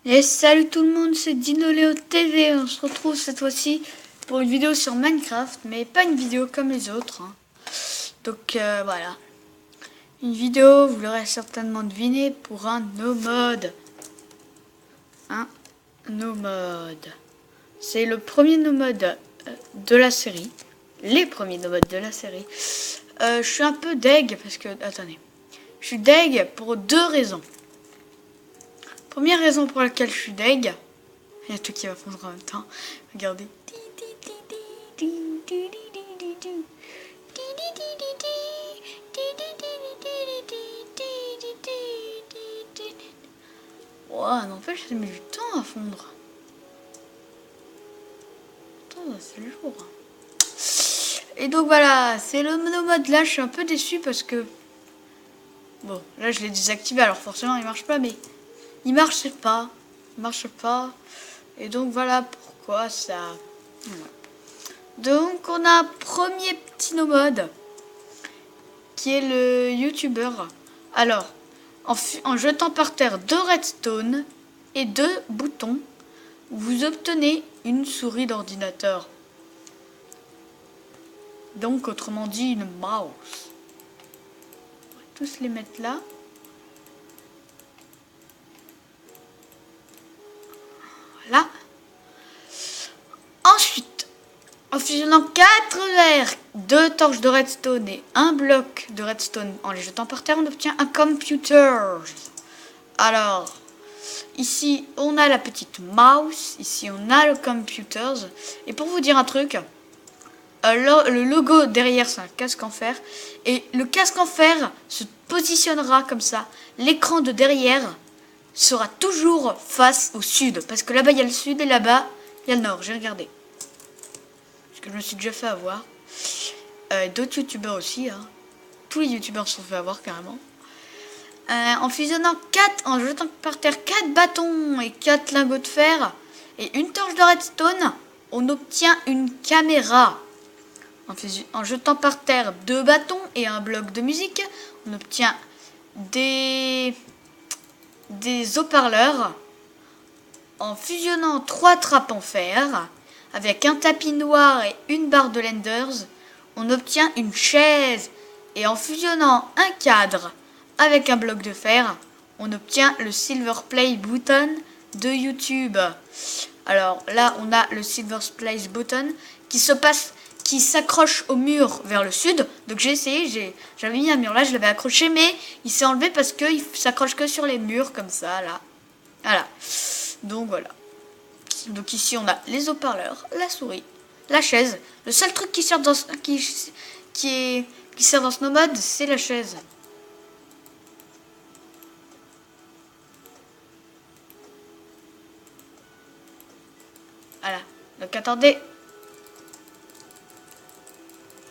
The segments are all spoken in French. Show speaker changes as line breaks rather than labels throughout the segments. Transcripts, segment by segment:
Et salut tout le monde, c'est Dinoléo TV. On se retrouve cette fois-ci pour une vidéo sur Minecraft, mais pas une vidéo comme les autres. Donc voilà. Une vidéo, vous l'aurez certainement deviné, pour un no mode. Un no mode. C'est le premier no mode de la série. Les premiers no modes de la série. Je suis un peu deg parce que... Attendez. Je suis deg pour deux raisons. Première raison pour laquelle je suis deg, il y a tout qui va fondre en même temps. Regardez. Wow, n'empêche, ça met du temps à fondre. Attends, c'est le jour. Et donc voilà, c'est le monomode. Là, je suis un peu déçu parce que... Bon, là, je l'ai désactivé, alors forcément, il marche pas, mais... Il marche pas. Et donc voilà pourquoi ça... Donc on a un premier petit no-mode qui est le youtubeur. Alors, en jetant par terre 2 redstone et 2 boutons, vous obtenez une souris d'ordinateur. Donc autrement dit une mouse. On va tous les mettre là. Voilà. Ensuite, en fusionnant 4 verres, 2 torches de redstone et 1 bloc de redstone en les jetant par terre, on obtient un computer. Alors, ici, on a la petite mouse. Ici, on a le computer. Et pour vous dire un truc, le logo derrière, c'est un casque en fer. Et le casque en fer se positionnera comme ça. L'écran de derrière sera toujours face au sud. Parce que là-bas, il y a le sud et là-bas, il y a le nord. J'ai regardé. Parce que je me suis déjà fait avoir. D'autres youtubeurs aussi. Hein. Tous les youtubeurs se sont fait avoir carrément. En fusionnant 4, en jetant par terre 4 bâtons et 4 lingots de fer et une torche de redstone, on obtient une caméra. En jetant par terre 2 bâtons et un bloc de musique, on obtient des haut-parleurs. En fusionnant 3 trappes en fer avec un tapis noir et une barre de lenders, on obtient une chaise. Et en fusionnant un cadre avec un bloc de fer, on obtient le Silver Play Button de YouTube. Alors là, on a le Silver Play Button qui s'accroche au mur vers le sud. Donc j'ai essayé, j'avais mis un mur là, je l'avais accroché, mais il s'est enlevé parce qu'il s'accroche que sur les murs comme ça, là. Voilà. Donc voilà. Donc ici, on a les haut-parleurs, la souris, la chaise. Le seul truc qui sert dans ce no-mode, c'est la chaise. Voilà. Donc attendez.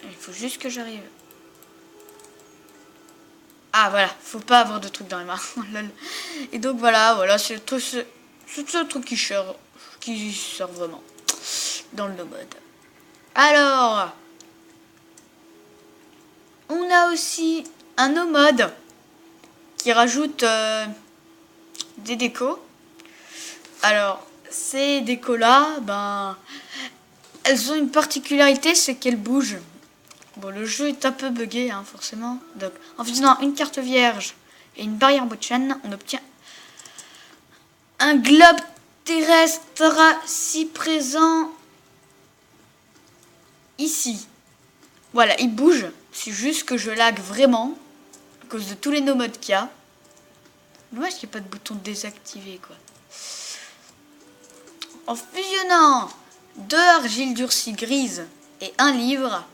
Il faut juste que j'arrive. Ah voilà, faut pas avoir de trucs dans les mains. Et donc voilà, c'est le seul truc qui sert vraiment dans le no-mode. Alors, on a aussi un no-mode qui rajoute des décos. Alors, ces décos-là, elles ont une particularité, c'est qu'elles bougent. Bon, le jeu est un peu buggé, hein, forcément. Donc, en faisant une carte vierge et une barrière bout de chaîne, on obtient un globe terrestre si présent ici. Voilà, il bouge. C'est juste que je lag vraiment à cause de tous les no-modes qu'il y a. Dommage qu'il n'y ait pas de bouton désactivé, quoi. En fusionnant 2 argiles durcies grises et un livre,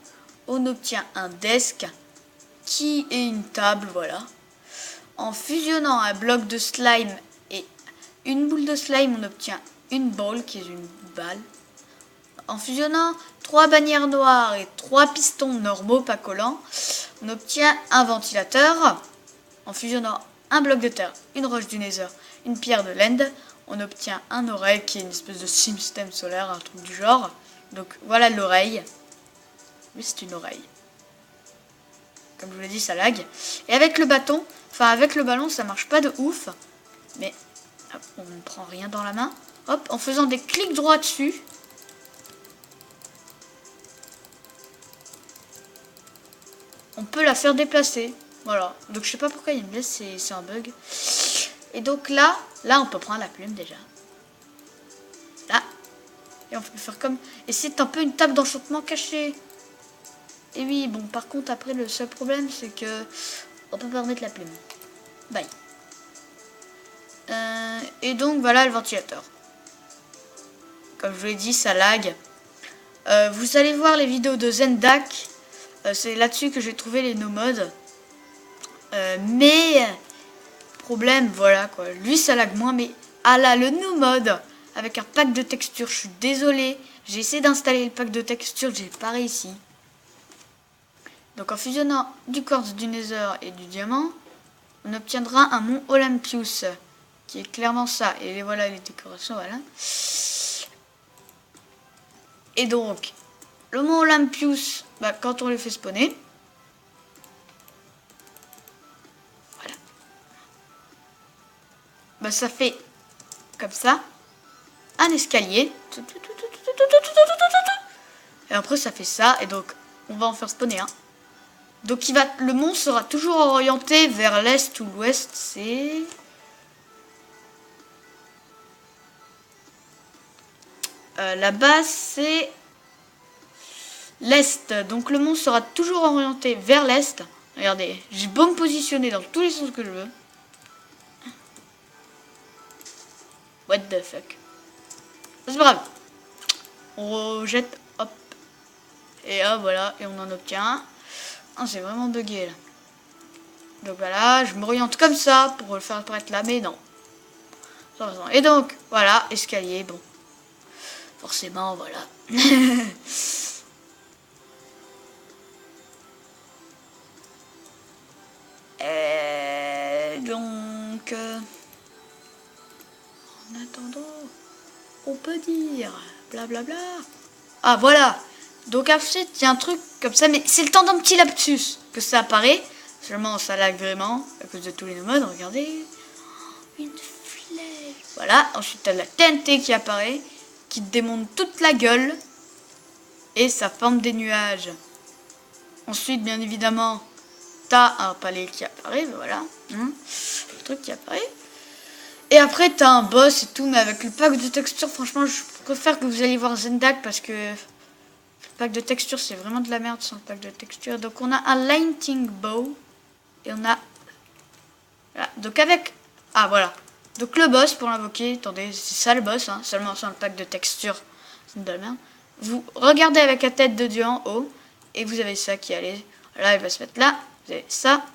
on obtient un desk qui est une table, voilà. En fusionnant un bloc de slime et une boule de slime, on obtient une ball qui est une balle. En fusionnant 3 bannières noires et 3 pistons normaux pas collants, on obtient un ventilateur. En fusionnant un bloc de terre, une roche du nether, une pierre de l'end, on obtient un oreille qui est une espèce de système solaire, un truc du genre. Donc voilà l'oreille. Mais c'est une oreille. Comme je vous l'ai dit, ça lag. Et avec le bâton, avec le ballon, ça marche pas de ouf. Mais Hop, on ne prend rien dans la main. Hop, en faisant des clics droits dessus. On peut la faire déplacer. Voilà. Donc je sais pas pourquoi il me laisse, c'est un bug. Et donc là on peut prendre la plume déjà. Là. Et on peut faire comme... Et c'est un peu une table d'enchantement cachée. Et oui, bon, par contre, après, le seul problème, c'est que... On peut pas remettre la plume. Bye. Et donc, voilà le ventilateur. Comme je vous l'ai dit, ça lag. Vous allez voir les vidéos de Zendak. C'est là-dessus que j'ai trouvé les no modes. Mais... Problème, voilà, quoi. Lui, ça lag moins, mais... Ah là, le no mode avec un pack de textures, je suis désolé. J'ai essayé d'installer le pack de textures, j'ai pas réussi. Donc en fusionnant du quartz, du nether et du diamant, on obtiendra un mont Olympus, qui est clairement ça. Et voilà les décorations, voilà. Et donc, le mont Olympus, bah, quand on le fait spawner, voilà, bah, ça fait comme ça, un escalier. Et après ça fait ça, et donc on va en faire spawner un. Donc le mont sera toujours orienté vers l'est ou l'ouest, c'est... la base c'est l'est, donc le mont sera toujours orienté vers l'est. Regardez, j'ai beau me positionner dans tous les sens que je veux. What the fuck. C'est pas grave. On rejette, hop. Et hop, voilà, et on en obtient un. Ah, c'est vraiment bugué là. Donc voilà, je m'oriente comme ça pour le faire apparaître là, mais non. Et donc, voilà, escalier, bon. Forcément, voilà. Donc, en attendant, on peut dire blablabla. Ah, voilà. Donc, ensuite, il y a un truc comme ça, mais c'est le temps d'un petit lapsus que ça apparaît. Seulement, ça lag vraiment à cause de tous les modes. Regardez. Une flèche. Voilà. Ensuite, tu as la TNT qui apparaît, qui te démonte toute la gueule. Et ça forme des nuages. Ensuite, bien évidemment, t'as un palais qui apparaît, voilà. Le truc qui apparaît. Et après, t'as un boss et tout, mais avec le pack de textures, franchement, je préfère que vous alliez voir Zendak parce que le pack de textures, c'est vraiment de la merde sans le pack de textures. Donc, on a un Lightning Bow. Et on a... Voilà. Donc, avec... Ah, voilà. Donc, le boss, pour l'invoquer, attendez, c'est ça le boss, hein, seulement sans le pack de textures. C'est de la merde. Vous regardez avec la tête de Dieu en haut. Et vous avez ça qui allait... Là, il va se mettre là. Vous avez ça.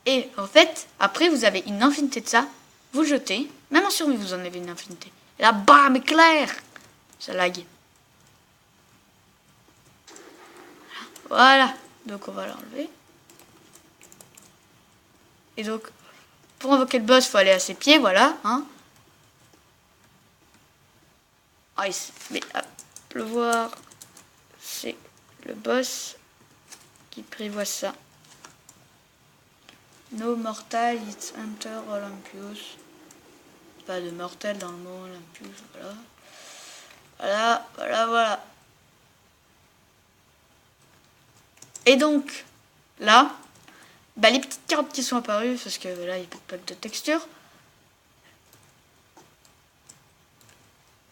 Et en fait, après, vous avez une infinité de ça. Vous jetez. Même en survie, vous en avez une infinité. Et là, bam, éclair. Ça lag. Voilà. Donc, on va l'enlever. Et donc, pour invoquer le boss, il faut aller à ses pieds, voilà. Hein. Ah, mais à pleuvoir, c'est le boss qui prévoit ça. No mortal, it's enter Olympus. Pas de mortel dans le mot Olympus, voilà. Voilà, voilà, voilà. Et donc, là, bah, les petites carottes qui sont apparues, parce que là, il n'y a pas de texture.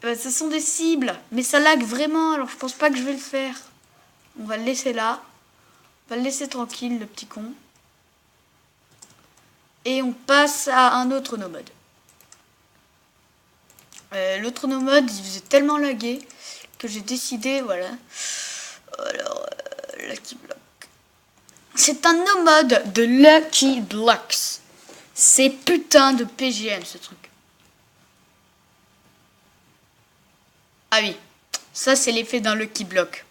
Bah, ce sont des cibles, mais ça lag vraiment, alors je pense pas que je vais le faire. On va le laisser là. On va le laisser tranquille, le petit con. Et on passe à un autre no mode. L'autre no mode, il faisait tellement laguer que j'ai décidé, voilà. Alors, Lucky Block. C'est un no mode de Lucky Blocks. C'est putain de PGM ce truc. Ah oui, ça c'est l'effet d'un Lucky Block.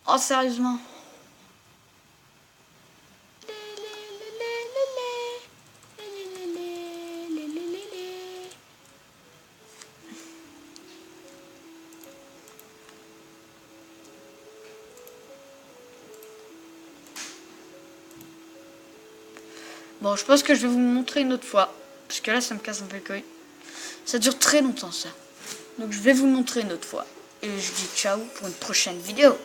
Oh, sérieusement. Bon, je pense que je vais vous montrer une autre fois. Parce que là, ça me casse un peu le couille. Ça dure très longtemps, ça. Donc, je vais vous montrer une autre fois. Et je dis ciao pour une prochaine vidéo.